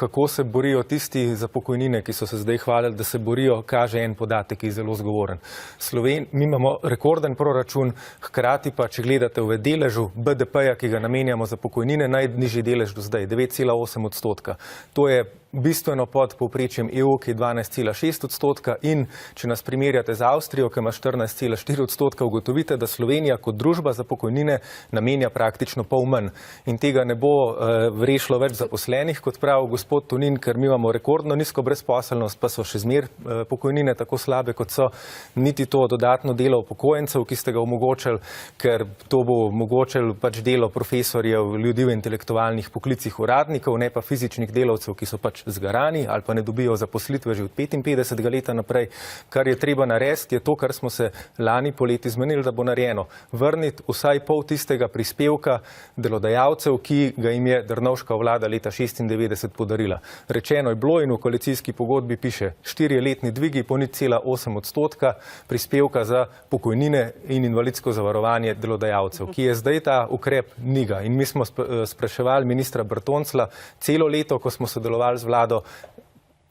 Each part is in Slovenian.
kako se borijo tisti za pokojnine, ki so se zdaj hvalili, da se borijo, kaže en podatek, ki je zelo zgovoren. Mi imamo rekorden proračun, hkrati pa, če gledate v deležu BDP-ja, ki ga namenjamo za pokojnine, najnižji delež do zdaj, 9,8%. To je bistveno pod povprečjem EU, ki je 12,6%, in če nas primerjate z Avstrijo, ki ima 14,4%, ugotovite, da Slovenija kot družba za pokojnine namenja praktično pol manj. In tega ne bo rešilo več zaposlenih, kot pravi gospod Tonin, ker mi imamo rekordno nizko brezposelnost, pa so še zmer pokojnine tako slabe, kot so, niti to dodatno delo upokojencev, ki ste ga omogočili, ker to bo omogočilo pač delo profesorjev, ljudi v intelektualnih poklicih, uradnikov, ne pa fizičnih delavcev, ki so pač zgarani ali pa ne dobijo zaposlitve že od 55. leta naprej. Kar je treba narediti, je to, kar smo se lani poleti zmenili, da bo narejeno. Vrniti vsaj pol tistega prispevka delodajalcev, ki ga jim je Drnovška vlada leta 1996 podarila. Rečeno je bilo in v koalicijski pogodbi piše 4-letni dvigi po 0,8% prispevka za pokojnine in invalidsko zavarovanje delodajalcev, ki je zdaj ta ukrep niga. In mi smo spraševali ministra Bertonclja celo leto, ko smo sodelovali z vlado,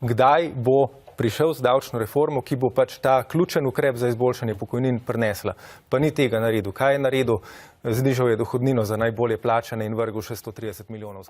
kdaj bo prišel z davčno reformo, ki bo pač ta ključen ukrep za izboljšanje pokojnin prinesla. Pa ni tega naredil. Kaj je naredil? Znižal je dohodnino za najbolje plačane in vrgel še 130 milijonov.